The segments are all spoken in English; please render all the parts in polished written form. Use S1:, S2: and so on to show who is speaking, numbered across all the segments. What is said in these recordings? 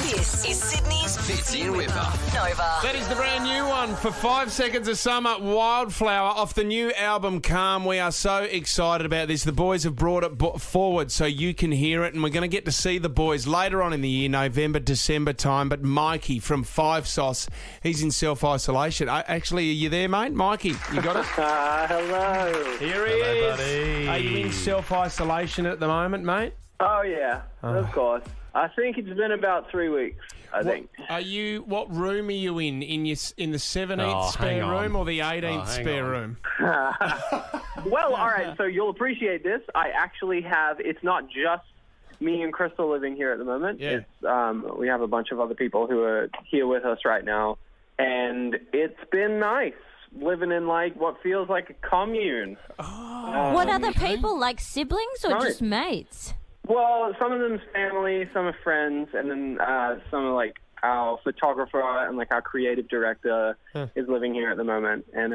S1: This is Sydney's Fitzy and Wippa. Nova.
S2: That is the brand new one for 5 Seconds of Summer, Wildflower, off the new album Calm. We are so excited about this. The boys have brought it forward so you can hear it, and we're going to get to see the boys later on in the year, November, December time. But Mikey from Five Sauce, he's in self-isolation. Actually, are you there, mate? Mikey, you got it?
S3: Hello.
S2: Here he is. Buddy. Are you in self-isolation at the moment, mate?
S3: Oh, yeah, of course. I think it's been about 3 weeks, I think.
S2: What room are you in? In the 17th spare room or the 18th spare room?
S3: Well, all right, so you'll appreciate this. I actually have, it's not just me and Crystal living here at the moment.
S2: Yeah.
S3: It's, we have a bunch of other people who are here with us right now, and it's been nice living in, like, what feels like a commune.
S4: What other people, like siblings or just mates?
S3: Well, some of them's family, some are friends, and then some are like our photographer and like our creative director is living here at the moment. And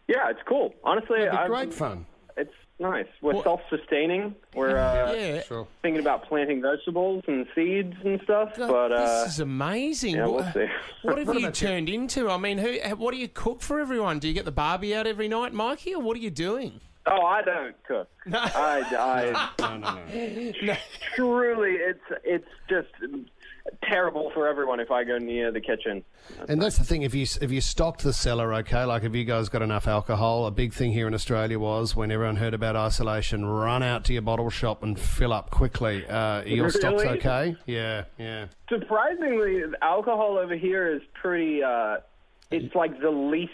S3: yeah, it's cool. Honestly,
S5: it'd be great fun.
S3: It's nice. We're self-sustaining. We're thinking about planting vegetables and seeds and stuff. But
S2: this is amazing.
S3: Yeah, we'll see.
S2: What have you turned into? I mean, what do you cook for everyone? Do you get the barbie out every night, Mikey, or what are you doing?
S3: Oh, I don't cook. No. No. Truly, it's just terrible for everyone if I go near the kitchen.
S5: And that's the thing. If you stocked the cellar, okay, like if you guys got enough alcohol, a big thing here in Australia was when everyone heard about isolation, run out to your bottle shop and fill up quickly. Your stock's okay? Yeah.
S3: Surprisingly, alcohol over here is pretty. It's like the least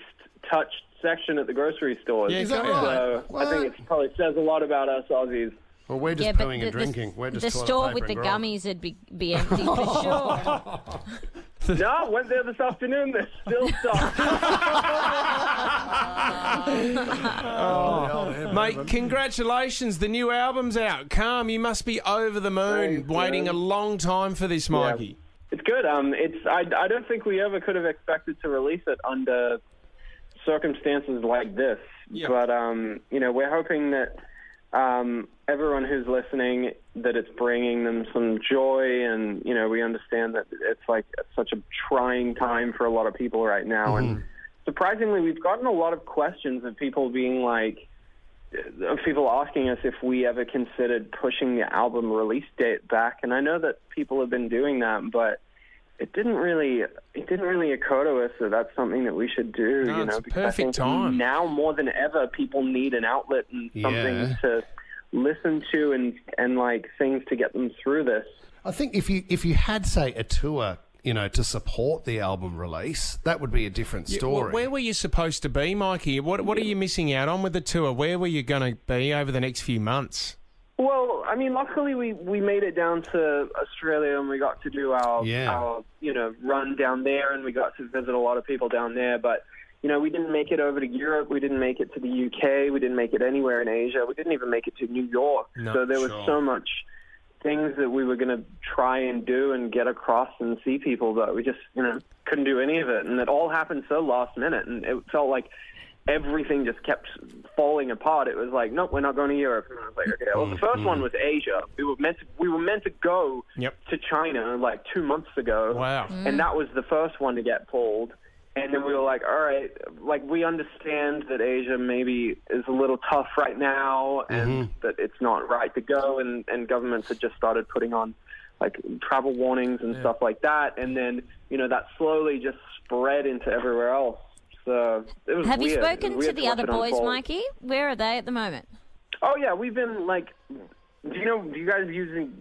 S3: touched section at the grocery stores.
S5: Yeah, is that right?
S3: So I think it probably says a lot about us Aussies.
S5: Well, we're just pooing and drinking. We're just
S4: the store with the gummies would be empty for sure.
S3: No, went there this afternoon. They're still stocked.
S2: Mate, congratulations. The new album's out. Calm, you must be over the moon. Waiting a long time for this, Mikey.
S3: Yeah. It's good. I don't think we ever could have expected to release it under circumstances like this. Yep. But, we're hoping that everyone who's listening, that it's bringing them some joy, and, we understand that it's like such a trying time for a lot of people right now. And surprisingly, we've gotten a lot of questions of people being like, of people asking us if we ever considered pushing the album release date back. And I know that people have been doing that, but it didn't really occur to us that that's something that we should do.
S2: No, it's
S3: because
S2: perfect
S3: I think
S2: time.
S3: Now more than ever, people need an outlet and something to listen to and like things to get them through this.
S5: I think if you had, say, a tour, to support the album release, that would be a different story.
S2: Where were you supposed to be, Mikey? What are you missing out on with the tour? Where were you going to be over the next few months?
S3: Well, I mean, luckily we made it down to Australia and we got to do our run down there, and we got to visit a lot of people down there. But, we didn't make it over to Europe. We didn't make it to the UK. We didn't make it anywhere in Asia. We didn't even make it to New York. So there was so much things that we were going to try and do and get across and see people, but we just, couldn't do any of it. And it all happened so last minute, and it felt like everything just kept falling apart. It was like, nope, we're not going to Europe. And I was like, okay. Well, the first one was Asia. We were meant to go to China like 2 months ago.
S2: Wow.
S3: And that was the first one to get pulled. And then we were like, all right, like we understand that Asia maybe is a little tough right now and that it's not right to go. And governments had just started putting on like travel warnings and stuff like that. And then, that slowly just spread into everywhere else. So it was
S4: Have
S3: weird.
S4: you spoken to the other boys,
S3: unfold.
S4: Mikey? Where are they at the moment?
S3: Oh, yeah, we've been like... Do you guys using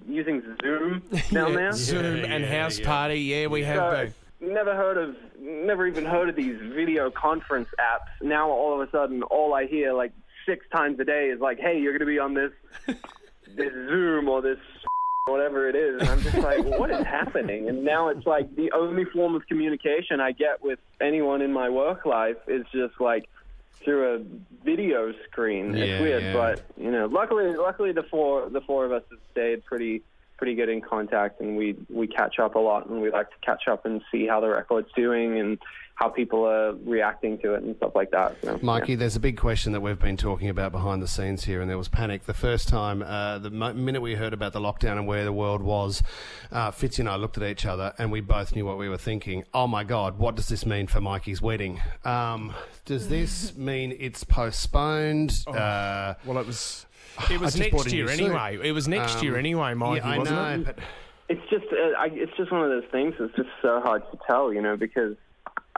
S3: Zoom down there?
S2: Zoom and House Party, we have been.
S3: Never even heard of these video conference apps. Now all of a sudden, all I hear like 6 times a day is like, "Hey, you're going to be on this Zoom or this whatever it is," and I'm just like, "What is happening?" And now it's like the only form of communication I get with anyone in my work life is just like through a video screen. It's weird, but luckily the four of us have stayed pretty pretty good in contact, and we catch up a lot, and we like to catch up and see how the record's doing and how people are reacting to it and stuff like that. So,
S5: Mikey, there's a big question that we've been talking about behind the scenes here, and there was panic. The first time, the minute we heard about the lockdown and where the world was, Fitzy and I looked at each other and we both knew what we were thinking. Oh my God, what does this mean for Mikey's wedding? Does this mean it's postponed?
S2: Well, it was next year anyway. It was next year anyway, Mikey, wasn't it?
S5: But
S3: it's just one of those things. It's just so hard to tell, because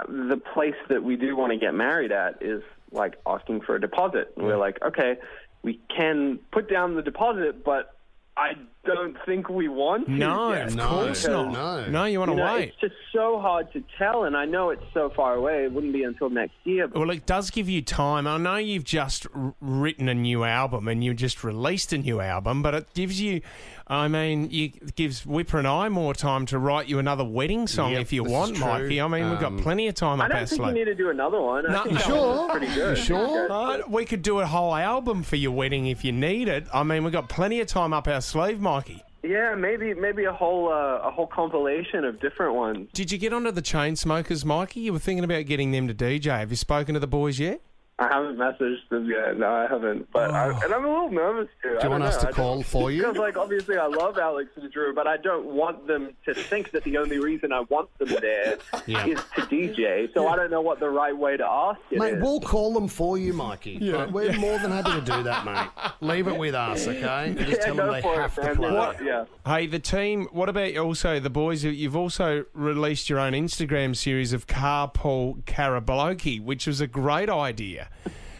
S3: the place that we do want to get married at is like asking for a deposit. And we're like, okay, we can put down the deposit, but I don't think we want to.
S2: No, of course not. No, you want to wait.
S3: It's just so hard to tell, and I know it's so far away. It wouldn't be until next year.
S2: Well, it does give you time. I know you've just written a new album and you just released a new album, but it gives you, it gives Wippa and I more time to write you another wedding song if you want, Mikey. We've got plenty of time up our sleeve.
S3: I don't think you need to do another one.
S2: No,
S3: I think that was pretty good.
S5: You sure?
S2: We could do a whole album for your wedding if you need it. We've got plenty of time up our sleeve, Mikey.
S3: Yeah, maybe a whole compilation of different ones.
S2: Did you get onto the Chainsmokers, Mikey? You were thinking about getting them to DJ. Have you spoken to the boys yet?
S3: I haven't messaged them yet. No, I haven't. But I'm a little nervous too.
S5: Do you want us to call for you?
S3: Because, obviously I love Alex and Drew, but I don't want them to think that the only reason I want them there is to DJ. So I don't know what the right way to ask it
S5: Mate,
S3: is.
S5: we'll call them for you, Mikey.
S2: Yeah.
S5: We're more than happy to do that, mate. Leave it with us, okay? Just tell them they have to play.
S3: Yeah.
S2: Hey, the team, what about also the boys? You've also released your own Instagram series of Carpool Karaoke, which was a great idea.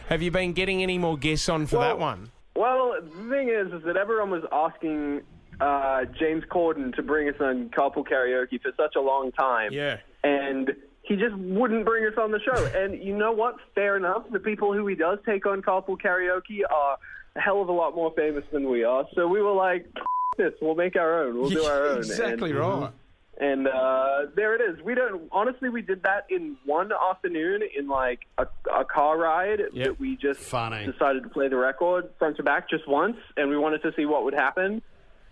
S2: Have you been getting any more guests on for that one?
S3: Well, the thing is that everyone was asking James Corden to bring us on Carpool Karaoke for such a long time.
S2: Yeah.
S3: And he just wouldn't bring us on the show. And you know what? Fair enough. The people who he does take on Carpool Karaoke are a hell of a lot more famous than we are. So we were like, this, we'll make our own. We'll do our own.
S2: Exactly right.
S3: And there it is. We did that in one afternoon in like a car ride that we just decided to play the record front to back just once, and we wanted to see what would happen.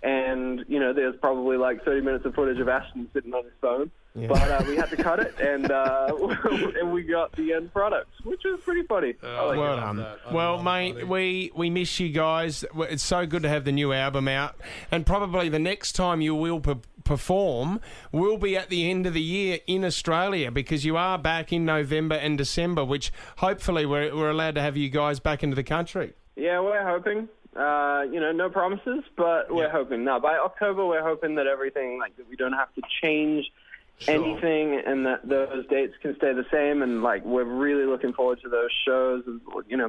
S3: And, there's probably like 30 minutes of footage of Ashton sitting on his phone. Yeah. But we had to cut it, and and we got the end product, which was pretty funny.
S2: Well done. Well, mate, we miss you guys. It's so good to have the new album out. And probably the next time you will perform will be at the end of the year in Australia, because you are back in November and December, which hopefully we're allowed to have you guys back into the country.
S3: Yeah, we're hoping. No promises, but we're hoping. No, by October, we're hoping that everything, that we don't have to change anything, and that those dates can stay the same. And we're really looking forward to those shows.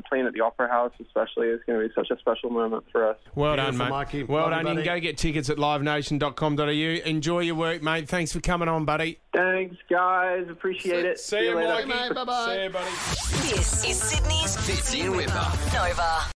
S3: Playing at the Opera House, especially, is going to be such a special moment for us.
S2: Well done, mate.
S5: Mikey.
S2: Well done. You can go get tickets at livenation.com.au. Enjoy your work, mate. Thanks for coming on, buddy.
S3: Thanks, guys. Appreciate it.
S2: See you later,
S5: mate. Bye-bye.
S2: See you, buddy.
S1: This is Sydney's Fitzy and Wippa. Nova.